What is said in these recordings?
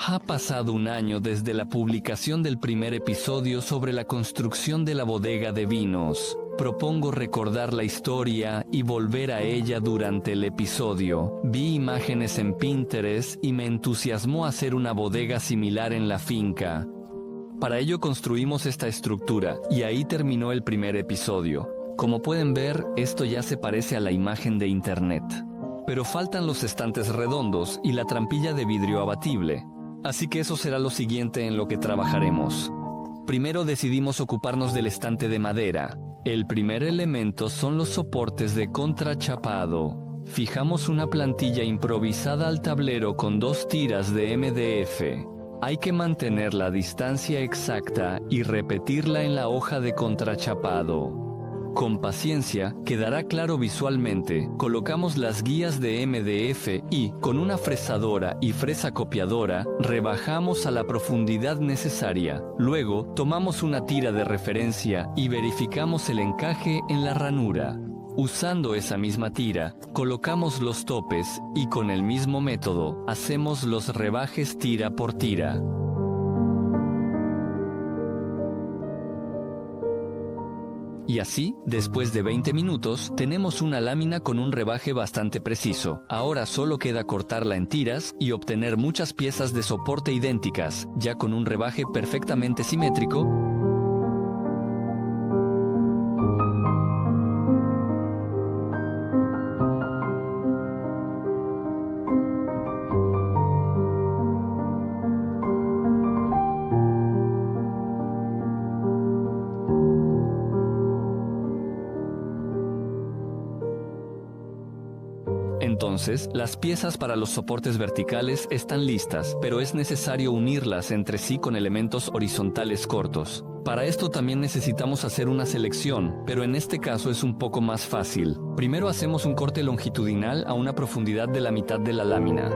Ha pasado un año desde la publicación del primer episodio sobre la construcción de la bodega de vinos. Propongo recordar la historia y volver a ella durante el episodio. Vi imágenes en Pinterest y me entusiasmó hacer una bodega similar en la finca. Para ello construimos esta estructura y ahí terminó el primer episodio. Como pueden ver, esto ya se parece a la imagen de internet. Pero faltan los estantes redondos y la trampilla de vidrio abatible. Así que eso será lo siguiente en lo que trabajaremos. Primero decidimos ocuparnos del estante de madera. El primer elemento son los soportes de contrachapado. Fijamos una plantilla improvisada al tablero con 2 tiras de MDF. Hay que mantener la distancia exacta y repetirla en la hoja de contrachapado. Con paciencia, quedará claro visualmente. Colocamos las guías de MDF y, con una fresadora y fresa copiadora, rebajamos a la profundidad necesaria. Luego, tomamos una tira de referencia y verificamos el encaje en la ranura. Usando esa misma tira, colocamos los topes y con el mismo método, hacemos los rebajes tira por tira. Y así, después de 20 minutos, tenemos una lámina con un rebaje bastante preciso. Ahora solo queda cortarla en tiras y obtener muchas piezas de soporte idénticas, ya con un rebaje perfectamente simétrico. Entonces, las piezas para los soportes verticales están listas, pero es necesario unirlas entre sí con elementos horizontales cortos. Para esto también necesitamos hacer una selección, pero en este caso es un poco más fácil. Primero hacemos un corte longitudinal a una profundidad de la mitad de la lámina.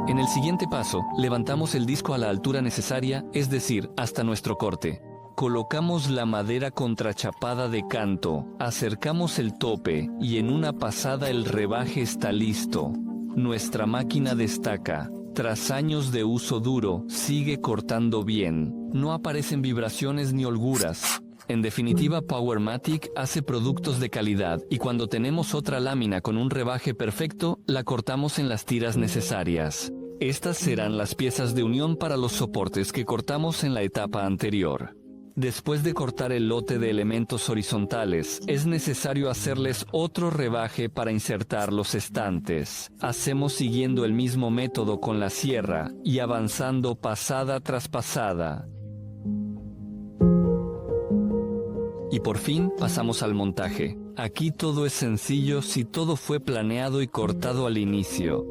En el siguiente paso, levantamos el disco a la altura necesaria, es decir, hasta nuestro corte. Colocamos la madera contrachapada de canto, acercamos el tope y en una pasada el rebaje está listo. Nuestra máquina destaca. Tras años de uso duro, sigue cortando bien. No aparecen vibraciones ni holguras. En definitiva, Powermatic hace productos de calidad y cuando tenemos otra lámina con un rebaje perfecto, la cortamos en las tiras necesarias. Estas serán las piezas de unión para los soportes que cortamos en la etapa anterior. Después de cortar el lote de elementos horizontales, es necesario hacerles otro rebaje para insertar los estantes. Hacemos siguiendo el mismo método con la sierra y avanzando pasada tras pasada. Y por fin pasamos al montaje. Aquí todo es sencillo si todo fue planeado y cortado al inicio.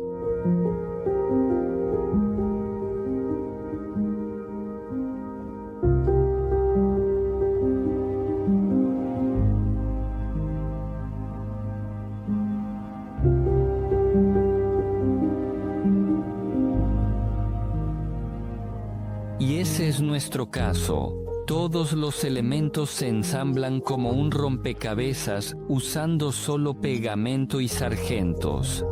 Y ese es nuestro caso. Todos los elementos se ensamblan como un rompecabezas usando solo pegamento y sargentos.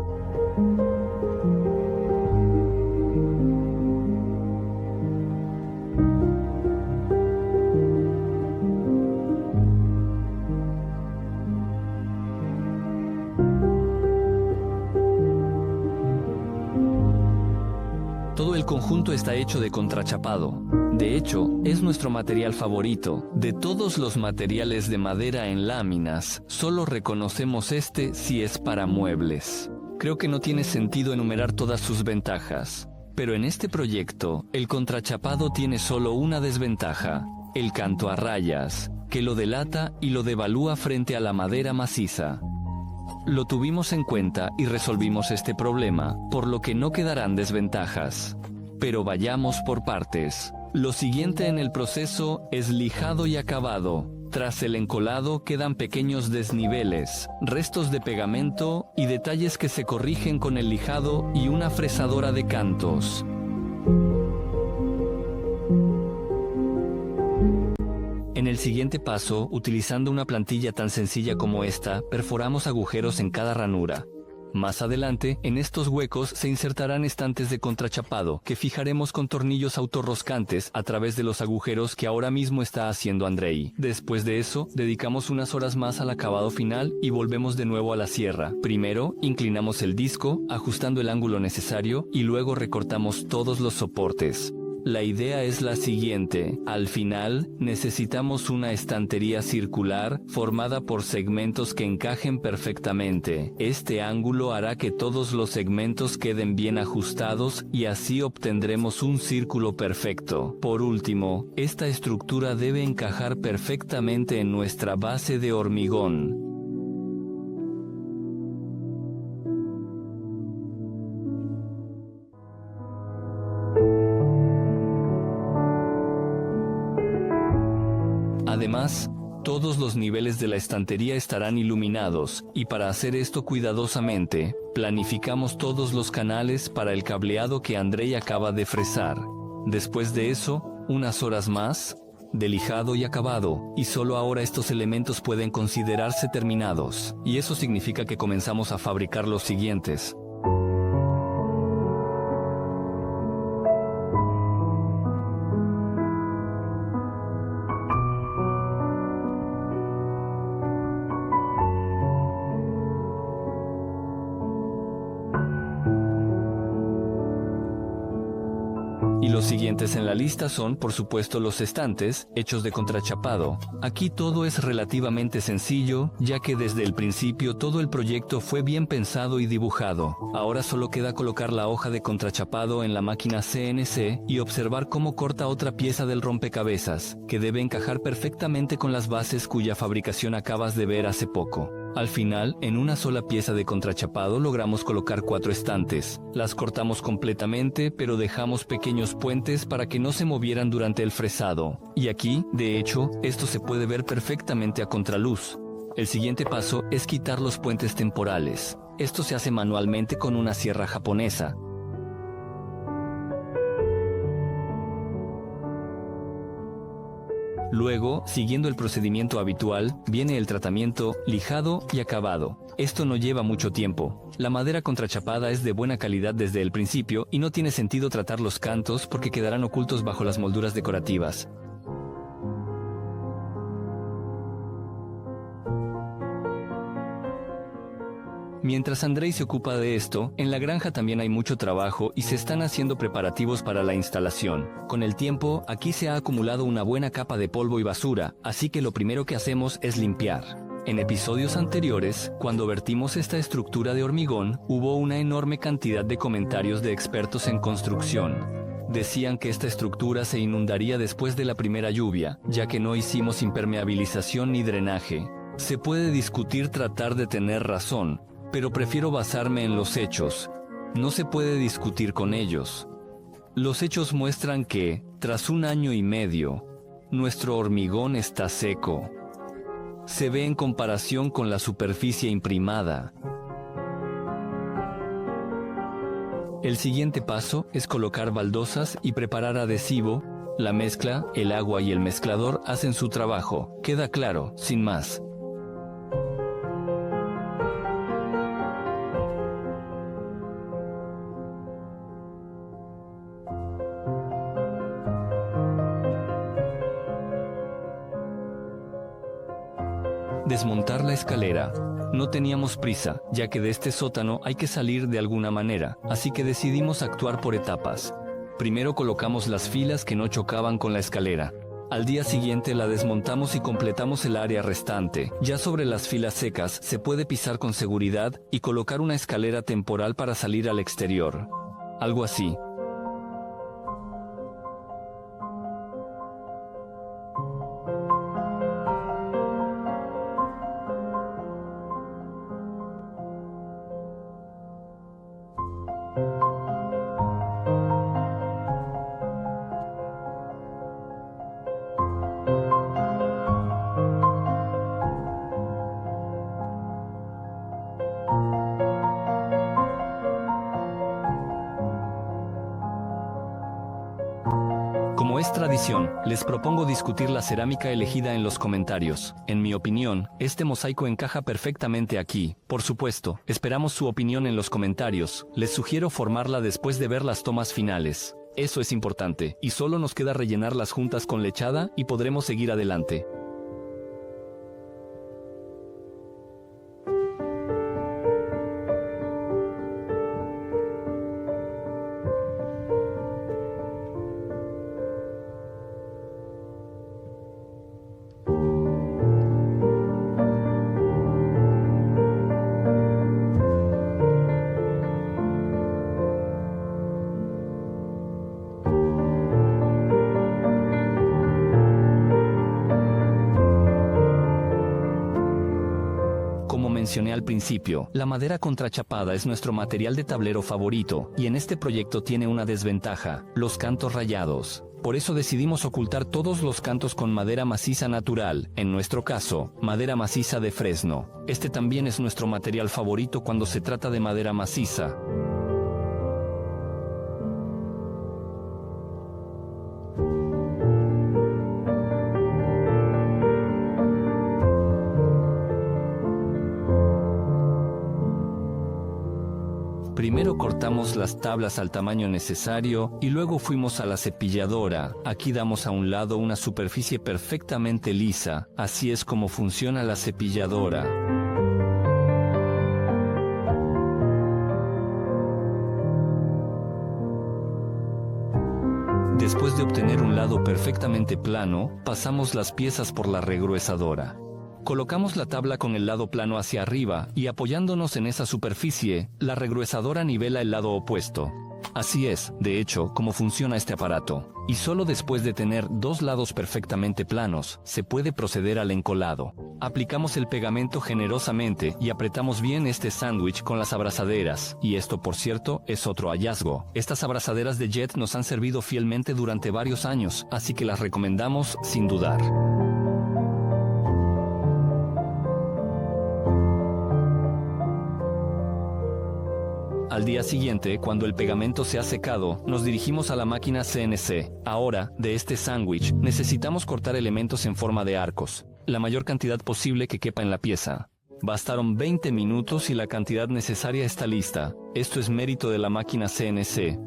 Todo el conjunto está hecho de contrachapado. De hecho, es nuestro material favorito. De todos los materiales de madera en láminas, solo reconocemos este si es para muebles. Creo que no tiene sentido enumerar todas sus ventajas. Pero en este proyecto, el contrachapado tiene solo una desventaja: el canto a rayas, que lo delata y lo devalúa frente a la madera maciza. Lo tuvimos en cuenta y resolvimos este problema, por lo que no quedarán desventajas. Pero vayamos por partes. Lo siguiente en el proceso es lijado y acabado. Tras el encolado quedan pequeños desniveles, restos de pegamento y detalles que se corrigen con el lijado y una fresadora de cantos. En el siguiente paso, utilizando una plantilla tan sencilla como esta, perforamos agujeros en cada ranura. Más adelante, en estos huecos se insertarán estantes de contrachapado que fijaremos con tornillos autorroscantes a través de los agujeros que ahora mismo está haciendo Andrei. Después de eso, dedicamos unas horas más al acabado final y volvemos de nuevo a la sierra. Primero, inclinamos el disco, ajustando el ángulo necesario, y luego recortamos todos los soportes. La idea es la siguiente: al final, necesitamos una estantería circular formada por segmentos que encajen perfectamente. Este ángulo hará que todos los segmentos queden bien ajustados y así obtendremos un círculo perfecto. Por último, esta estructura debe encajar perfectamente en nuestra base de hormigón. Además, todos los niveles de la estantería estarán iluminados, y para hacer esto cuidadosamente, planificamos todos los canales para el cableado que Andrei acaba de fresar. Después de eso, unas horas más de lijado y acabado, y solo ahora estos elementos pueden considerarse terminados, y eso significa que comenzamos a fabricar los siguientes. Y los siguientes en la lista son, por supuesto, los estantes, hechos de contrachapado. Aquí todo es relativamente sencillo, ya que desde el principio todo el proyecto fue bien pensado y dibujado. Ahora solo queda colocar la hoja de contrachapado en la máquina CNC y observar cómo corta otra pieza del rompecabezas, que debe encajar perfectamente con las bases cuya fabricación acabas de ver hace poco. Al final, en una sola pieza de contrachapado logramos colocar 4 estantes. Las cortamos completamente, pero dejamos pequeños puentes para que no se movieran durante el fresado. Y aquí, de hecho, esto se puede ver perfectamente a contraluz. El siguiente paso es quitar los puentes temporales. Esto se hace manualmente con una sierra japonesa. Luego, siguiendo el procedimiento habitual, viene el tratamiento, lijado y acabado. Esto no lleva mucho tiempo. La madera contrachapada es de buena calidad desde el principio y no tiene sentido tratar los cantos porque quedarán ocultos bajo las molduras decorativas. Mientras Andrei se ocupa de esto, en la granja también hay mucho trabajo y se están haciendo preparativos para la instalación. Con el tiempo, aquí se ha acumulado una buena capa de polvo y basura, así que lo primero que hacemos es limpiar. En episodios anteriores, cuando vertimos esta estructura de hormigón, hubo una enorme cantidad de comentarios de expertos en construcción. Decían que esta estructura se inundaría después de la primera lluvia, ya que no hicimos impermeabilización ni drenaje. Se puede discutir tratar de tener razón, pero prefiero basarme en los hechos. No se puede discutir con ellos. Los hechos muestran que, tras 1 año y medio, nuestro hormigón está seco. Se ve en comparación con la superficie imprimada. El siguiente paso es colocar baldosas y preparar adhesivo. La mezcla, el agua y el mezclador hacen su trabajo. Queda claro, sin más. Desmontar la escalera. No teníamos prisa, ya que de este sótano hay que salir de alguna manera, así que decidimos actuar por etapas. Primero colocamos las filas que no chocaban con la escalera. Al día siguiente la desmontamos y completamos el área restante. Ya sobre las filas secas se puede pisar con seguridad y colocar una escalera temporal para salir al exterior. Algo así. Como es tradición, les propongo discutir la cerámica elegida en los comentarios. En mi opinión, este mosaico encaja perfectamente aquí. Por supuesto, esperamos su opinión en los comentarios. Les sugiero formarla después de ver las tomas finales. Eso es importante, y solo nos queda rellenar las juntas con lechada y podremos seguir adelante. Como mencioné al principio, la madera contrachapada es nuestro material de tablero favorito, y en este proyecto tiene una desventaja: los cantos rayados. Por eso decidimos ocultar todos los cantos con madera maciza natural, en nuestro caso, madera maciza de fresno. Este también es nuestro material favorito cuando se trata de madera maciza. Primero cortamos las tablas al tamaño necesario y luego fuimos a la cepilladora. Aquí damos a un lado una superficie perfectamente lisa. Así es como funciona la cepilladora. Después de obtener un lado perfectamente plano, pasamos las piezas por la regruesadora. Colocamos la tabla con el lado plano hacia arriba y apoyándonos en esa superficie, la regruesadora nivela el lado opuesto. Así es, de hecho, como funciona este aparato. Y solo después de tener dos lados perfectamente planos, se puede proceder al encolado. Aplicamos el pegamento generosamente y apretamos bien este sándwich con las abrazaderas. Y esto, por cierto, es otro hallazgo. Estas abrazaderas de Jet nos han servido fielmente durante varios años, así que las recomendamos sin dudar. Al día siguiente, cuando el pegamento se ha secado, nos dirigimos a la máquina CNC. Ahora, de este sándwich, necesitamos cortar elementos en forma de arcos, la mayor cantidad posible que quepa en la pieza. Bastaron 20 minutos y la cantidad necesaria está lista. Esto es mérito de la máquina CNC.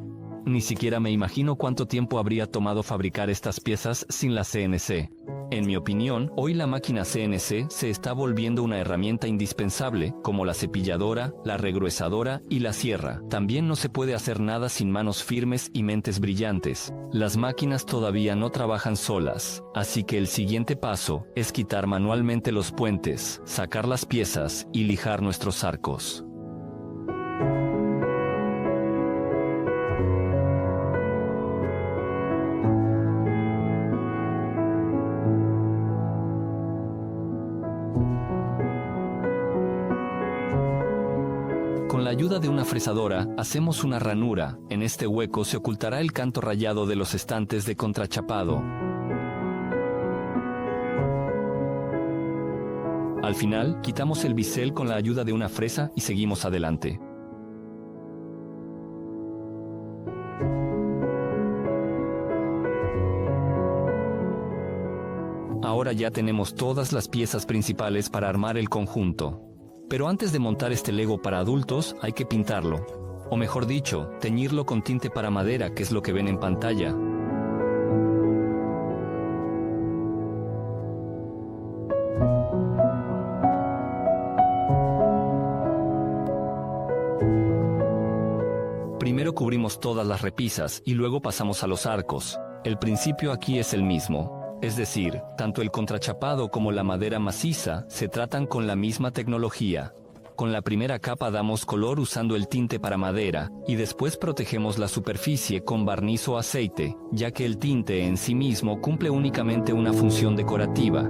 Ni siquiera me imagino cuánto tiempo habría tomado fabricar estas piezas sin la CNC. En mi opinión, hoy la máquina CNC se está volviendo una herramienta indispensable, como la cepilladora, la regruesadora y la sierra. También no se puede hacer nada sin manos firmes y mentes brillantes. Las máquinas todavía no trabajan solas, así que el siguiente paso es quitar manualmente los puentes, sacar las piezas y lijar nuestros arcos. Con la ayuda de una fresadora, hacemos una ranura. En este hueco se ocultará el canto rayado de los estantes de contrachapado. Al final, quitamos el bisel con la ayuda de una fresa y seguimos adelante. Ahora ya tenemos todas las piezas principales para armar el conjunto. Pero antes de montar este Lego para adultos, hay que pintarlo. O mejor dicho, teñirlo con tinte para madera, que es lo que ven en pantalla. Primero cubrimos todas las repisas y luego pasamos a los arcos. El principio aquí es el mismo. Es decir, tanto el contrachapado como la madera maciza se tratan con la misma tecnología. Con la primera capa damos color usando el tinte para madera, y después protegemos la superficie con barniz o aceite, ya que el tinte en sí mismo cumple únicamente una función decorativa.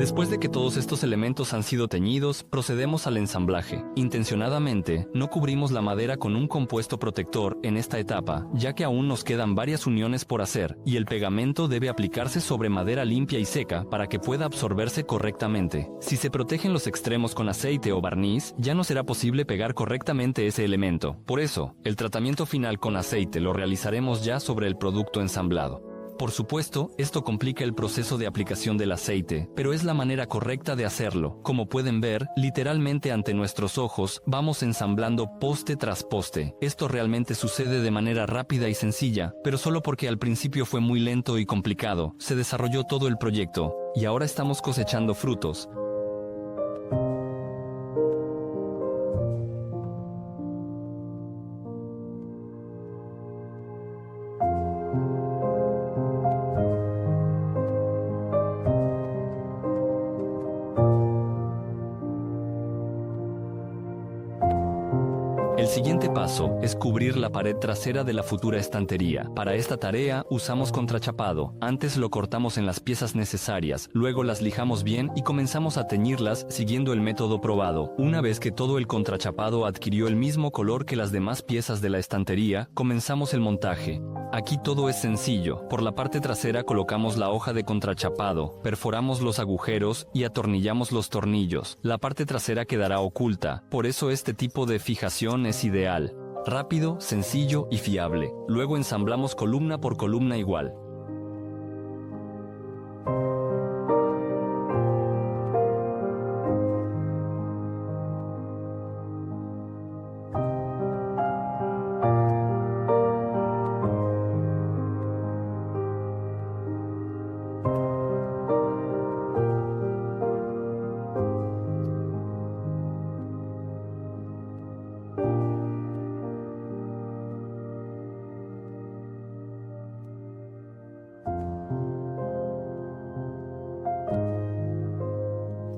Después de que todos estos elementos han sido teñidos, procedemos al ensamblaje. Intencionadamente, no cubrimos la madera con un compuesto protector en esta etapa, ya que aún nos quedan varias uniones por hacer, y el pegamento debe aplicarse sobre madera limpia y seca para que pueda absorberse correctamente. Si se protegen los extremos con aceite o barniz, ya no será posible pegar correctamente ese elemento. Por eso, el tratamiento final con aceite lo realizaremos ya sobre el producto ensamblado. Por supuesto, esto complica el proceso de aplicación del aceite, pero es la manera correcta de hacerlo. Como pueden ver, literalmente ante nuestros ojos, vamos ensamblando poste tras poste. Esto realmente sucede de manera rápida y sencilla, pero solo porque al principio fue muy lento y complicado. Se desarrolló todo el proyecto, y ahora estamos cosechando frutos. El siguiente paso es cubrir la pared trasera de la futura estantería. Para esta tarea usamos contrachapado. Antes lo cortamos en las piezas necesarias, luego las lijamos bien y comenzamos a teñirlas siguiendo el método probado. Una vez que todo el contrachapado adquirió el mismo color que las demás piezas de la estantería, comenzamos el montaje. Aquí todo es sencillo. Por la parte trasera colocamos la hoja de contrachapado, perforamos los agujeros y atornillamos los tornillos. La parte trasera quedará oculta, por eso este tipo de fijación es ideal. Rápido, sencillo y fiable. Luego ensamblamos columna por columna igual.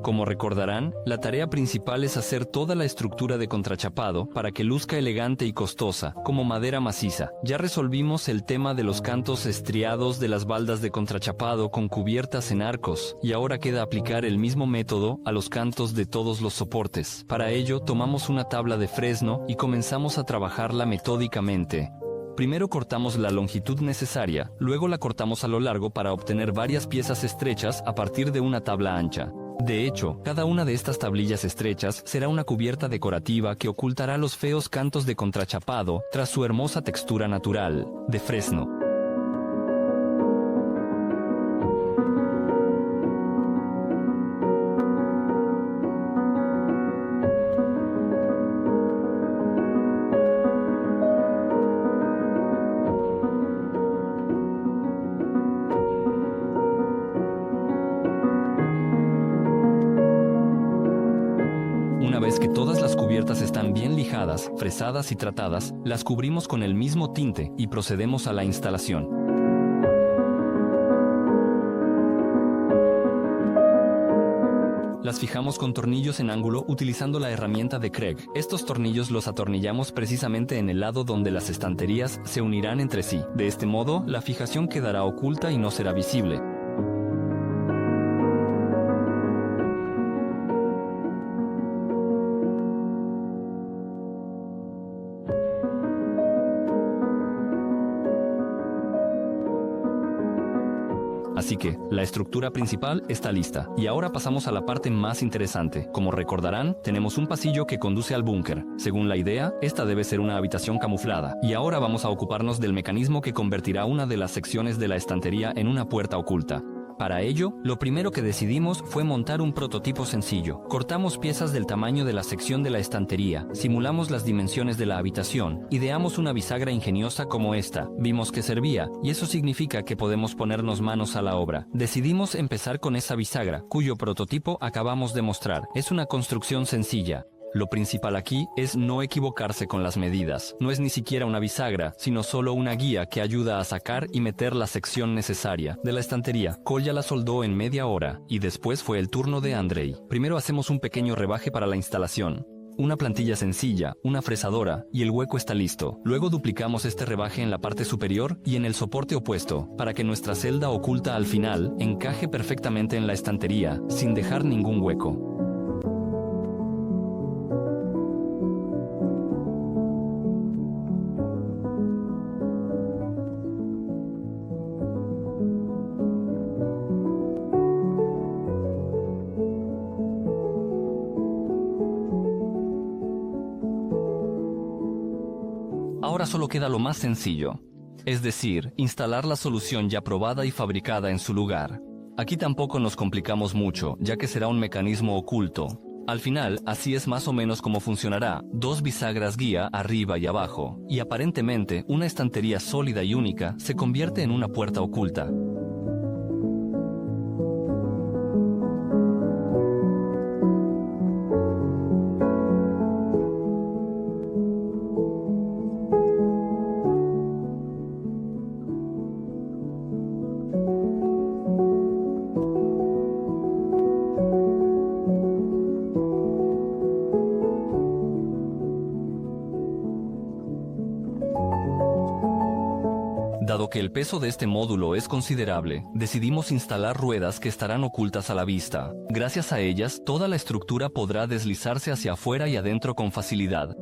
Como recordarán, la tarea principal es hacer toda la estructura de contrachapado para que luzca elegante y costosa, como madera maciza. Ya resolvimos el tema de los cantos estriados de las baldas de contrachapado con cubiertas en arcos, y ahora queda aplicar el mismo método a los cantos de todos los soportes. Para ello, tomamos una tabla de fresno y comenzamos a trabajarla metódicamente. Primero cortamos la longitud necesaria, luego la cortamos a lo largo para obtener varias piezas estrechas a partir de una tabla ancha. De hecho, cada una de estas tablillas estrechas será una cubierta decorativa que ocultará los feos cantos de contrachapado tras su hermosa textura natural, de fresno. Una vez que todas las cubiertas están bien lijadas, fresadas y tratadas, las cubrimos con el mismo tinte y procedemos a la instalación. Las fijamos con tornillos en ángulo utilizando la herramienta de Craig. Estos tornillos los atornillamos precisamente en el lado donde las estanterías se unirán entre sí. De este modo, la fijación quedará oculta y no será visible. Así que, la estructura principal está lista, y ahora pasamos a la parte más interesante. Como recordarán, tenemos un pasillo que conduce al búnker. Según la idea, esta debe ser una habitación camuflada, y ahora vamos a ocuparnos del mecanismo que convertirá una de las secciones de la estantería en una puerta oculta. Para ello, lo primero que decidimos fue montar un prototipo sencillo. Cortamos piezas del tamaño de la sección de la estantería, simulamos las dimensiones de la habitación, ideamos una bisagra ingeniosa como esta, vimos que servía, y eso significa que podemos ponernos manos a la obra. Decidimos empezar con esa bisagra, cuyo prototipo acabamos de mostrar. Es una construcción sencilla. Lo principal aquí es no equivocarse con las medidas. No es ni siquiera una bisagra, sino solo una guía que ayuda a sacar y meter la sección necesaria de la estantería. Cole ya la soldó en media hora, y después fue el turno de Andrei. Primero hacemos un pequeño rebaje para la instalación. una plantilla sencilla, una fresadora, y el hueco está listo. Luego duplicamos este rebaje en la parte superior y en el soporte opuesto, para que nuestra celda oculta al final encaje perfectamente en la estantería, sin dejar ningún hueco. Ahora solo queda lo más sencillo, es decir, instalar la solución ya probada y fabricada en su lugar. Aquí tampoco nos complicamos mucho, ya que será un mecanismo oculto. Al final, así es más o menos como funcionará: dos bisagras guía arriba y abajo, y aparentemente una estantería sólida y única se convierte en una puerta oculta. Dado que el peso de este módulo es considerable, decidimos instalar ruedas que estarán ocultas a la vista. Gracias a ellas, toda la estructura podrá deslizarse hacia afuera y adentro con facilidad.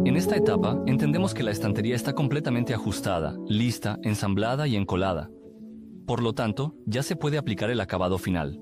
En esta etapa, entendemos que la estantería está completamente ajustada, lista, ensamblada y encolada. Por lo tanto, ya se puede aplicar el acabado final.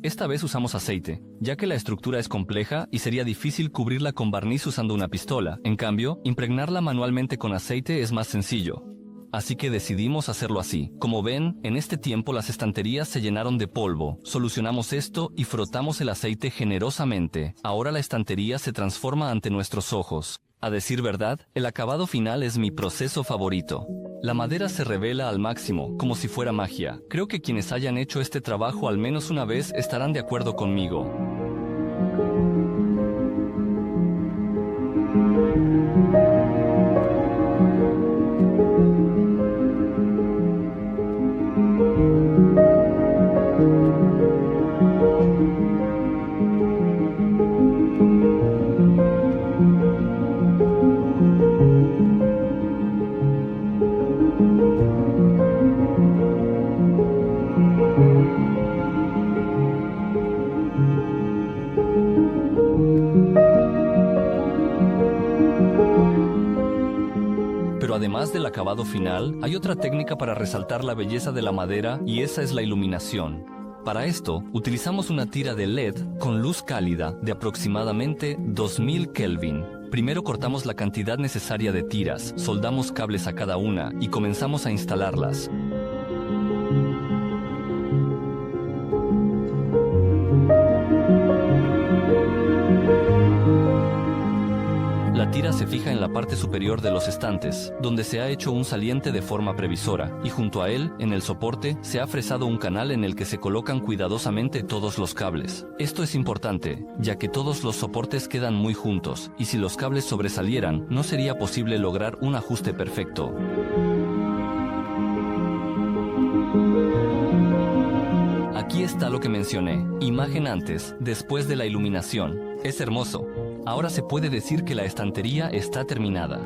Esta vez usamos aceite, ya que la estructura es compleja y sería difícil cubrirla con barniz usando una pistola. En cambio, impregnarla manualmente con aceite es más sencillo. Así que decidimos hacerlo así. Como ven, en este tiempo las estanterías se llenaron de polvo. Solucionamos esto y frotamos el aceite generosamente. Ahora la estantería se transforma ante nuestros ojos. A decir verdad, el acabado final es mi proceso favorito. La madera se revela al máximo, como si fuera magia. Creo que quienes hayan hecho este trabajo al menos una vez estarán de acuerdo conmigo. Pero además del acabado final, hay otra técnica para resaltar la belleza de la madera, y esa es la iluminación. Para esto, utilizamos una tira de LED con luz cálida de aproximadamente 2000 Kelvin. Primero cortamos la cantidad necesaria de tiras, soldamos cables a cada una y comenzamos a instalarlas. La tira se fija en la parte superior de los estantes, donde se ha hecho un saliente de forma previsora, y junto a él, en el soporte, se ha fresado un canal en el que se colocan cuidadosamente todos los cables. Esto es importante, ya que todos los soportes quedan muy juntos, y si los cables sobresalieran, no sería posible lograr un ajuste perfecto. Aquí está lo que mencioné, imagen antes, después de la iluminación. Es hermoso. Ahora se puede decir que la estantería está terminada.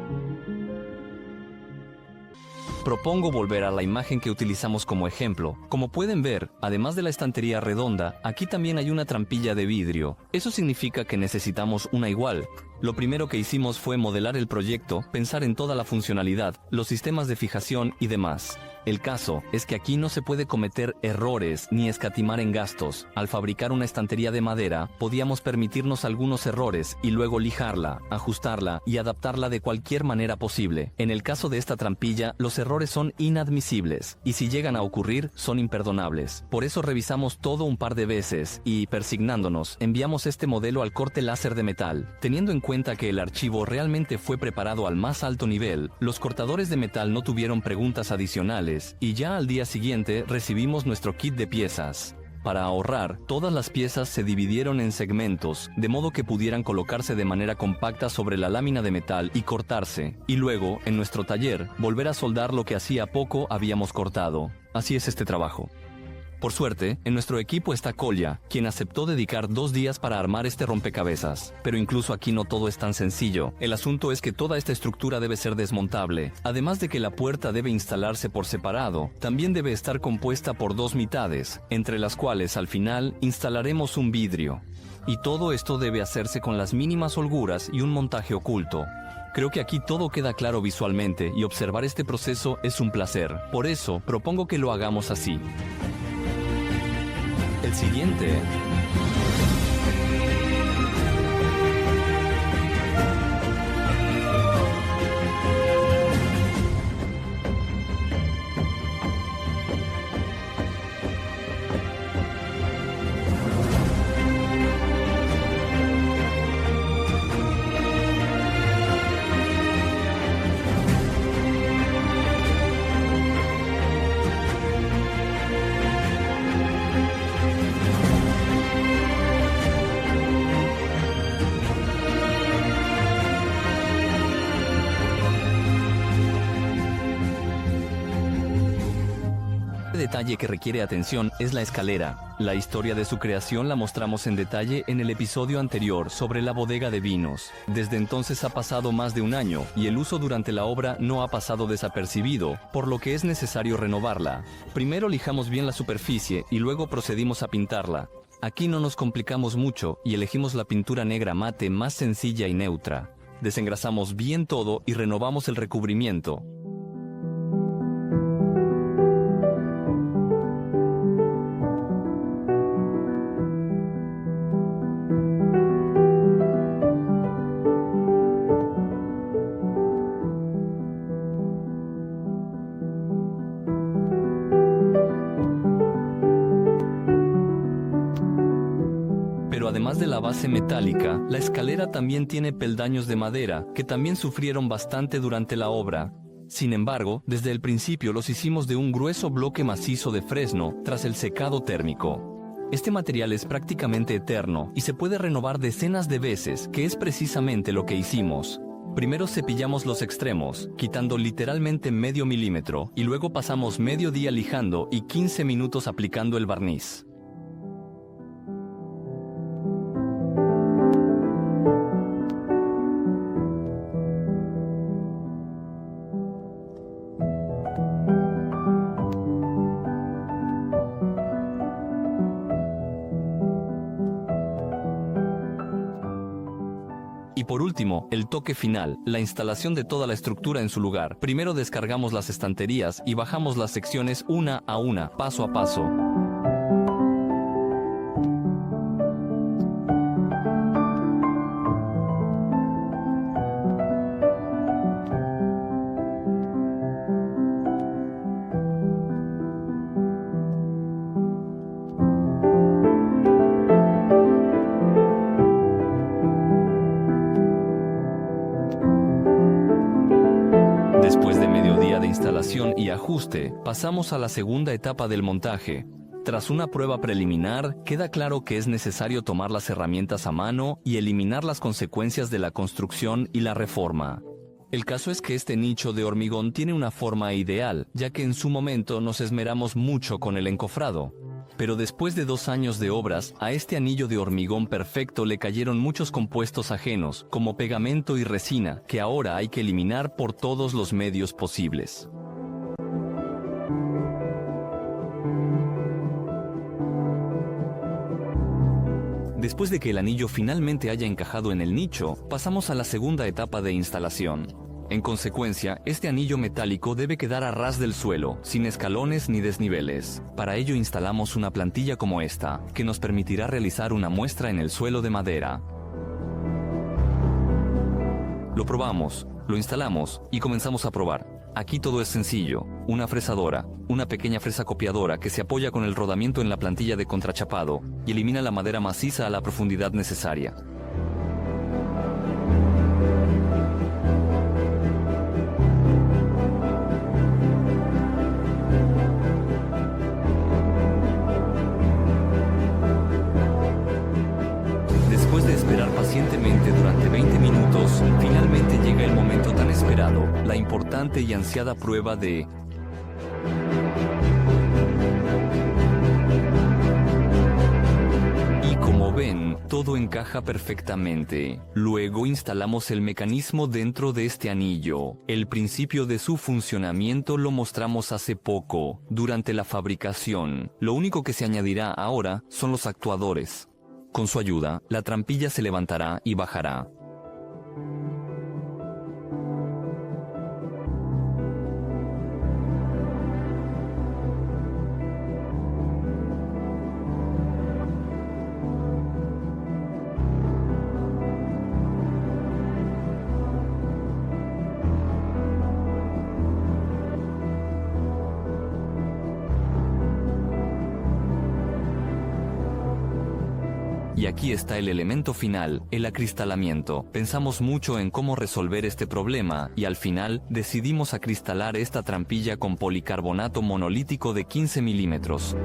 Propongo volver a la imagen que utilizamos como ejemplo. Como pueden ver, además de la estantería redonda, aquí también hay una trampilla de vidrio. Eso significa que necesitamos una igual. Lo primero que hicimos fue modelar el proyecto, pensar en toda la funcionalidad, los sistemas de fijación y demás. El caso es que aquí no se puede cometer errores ni escatimar en gastos. Al fabricar una estantería de madera, podíamos permitirnos algunos errores y luego lijarla, ajustarla y adaptarla de cualquier manera posible. En el caso de esta trampilla, los errores son inadmisibles y si llegan a ocurrir, son imperdonables. Por eso revisamos todo un par de veces y, persignándonos, enviamos este modelo al corte láser de metal. Teniendo en cuenta cuenta que el archivo realmente fue preparado al más alto nivel, los cortadores de metal no tuvieron preguntas adicionales, y ya al día siguiente recibimos nuestro kit de piezas. Para ahorrar, todas las piezas se dividieron en segmentos, de modo que pudieran colocarse de manera compacta sobre la lámina de metal y cortarse, y luego, en nuestro taller, volver a soldar lo que hacía poco habíamos cortado. Así es este trabajo. Por suerte, en nuestro equipo está Kolya, quien aceptó dedicar 2 días para armar este rompecabezas. Pero incluso aquí no todo es tan sencillo. El asunto es que toda esta estructura debe ser desmontable. Además de que la puerta debe instalarse por separado, también debe estar compuesta por 2 mitades, entre las cuales al final instalaremos un vidrio. Y todo esto debe hacerse con las mínimas holguras y un montaje oculto. Creo que aquí todo queda claro visualmente y observar este proceso es un placer. Por eso, propongo que lo hagamos así. El siguiente. Detalle que requiere atención es la escalera. La historia de su creación la mostramos en detalle en el episodio anterior sobre la bodega de vinos. Desde entonces ha pasado más de un año y el uso durante la obra no ha pasado desapercibido, por lo que es necesario renovarla. Primero lijamos bien la superficie y luego procedimos a pintarla. Aquí no nos complicamos mucho y elegimos la pintura negra mate más sencilla y neutra. Desengrasamos bien todo y renovamos el recubrimiento. Pero además de la base metálica, la escalera también tiene peldaños de madera, que también sufrieron bastante durante la obra. Sin embargo, desde el principio los hicimos de un grueso bloque macizo de fresno tras el secado térmico. Este material es prácticamente eterno y se puede renovar decenas de veces, que es precisamente lo que hicimos. Primero cepillamos los extremos, quitando literalmente medio milímetro, y luego pasamos medio día lijando y 15 minutos aplicando el barniz. Y por último, el toque final, la instalación de toda la estructura en su lugar. Primero descargamos las estanterías y bajamos las secciones una a una, paso a paso. Después de mediodía de instalación y ajuste, pasamos a la segunda etapa del montaje. Tras una prueba preliminar, queda claro que es necesario tomar las herramientas a mano y eliminar las consecuencias de la construcción y la reforma. El caso es que este nicho de hormigón tiene una forma ideal, ya que en su momento nos esmeramos mucho con el encofrado. Pero después de 2 años de obras, a este anillo de hormigón perfecto le cayeron muchos compuestos ajenos, como pegamento y resina, que ahora hay que eliminar por todos los medios posibles. Después de que el anillo finalmente haya encajado en el nicho, pasamos a la segunda etapa de instalación. En consecuencia, este anillo metálico debe quedar a ras del suelo, sin escalones ni desniveles. Para ello instalamos una plantilla como esta, que nos permitirá realizar una muestra en el suelo de madera. Lo probamos, lo instalamos y comenzamos a probar. Aquí todo es sencillo, una fresadora, una pequeña fresa copiadora que se apoya con el rodamiento en la plantilla de contrachapado y elimina la madera maciza a la profundidad necesaria. esperar pacientemente durante 20 minutos, finalmente llega el momento tan esperado, la importante y ansiada prueba de... Y como ven, todo encaja perfectamente. Luego instalamos el mecanismo dentro de este anillo. El principio de su funcionamiento lo mostramos hace poco, durante la fabricación. Lo único que se añadirá ahora son los actuadores. Con su ayuda, la trampilla se levantará y bajará. Y aquí está el elemento final, el acristalamiento. Pensamos mucho en cómo resolver este problema y al final decidimos acristalar esta trampilla con policarbonato monolítico de 15 milímetros.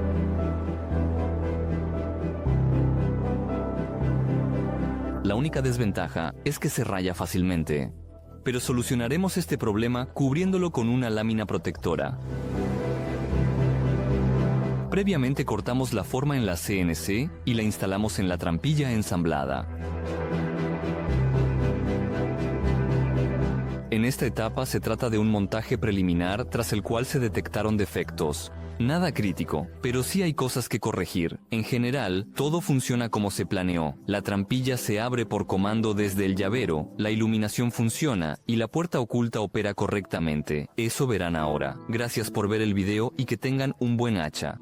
La única desventaja es que se raya fácilmente. Pero solucionaremos este problema cubriéndolo con una lámina protectora. Previamente cortamos la forma en la CNC y la instalamos en la trampilla ensamblada. En esta etapa se trata de un montaje preliminar tras el cual se detectaron defectos. Nada crítico, pero sí hay cosas que corregir. En general, todo funciona como se planeó. La trampilla se abre por comando desde el llavero, la iluminación funciona y la puerta oculta opera correctamente. Eso verán ahora. Gracias por ver el video y que tengan un buen hacha.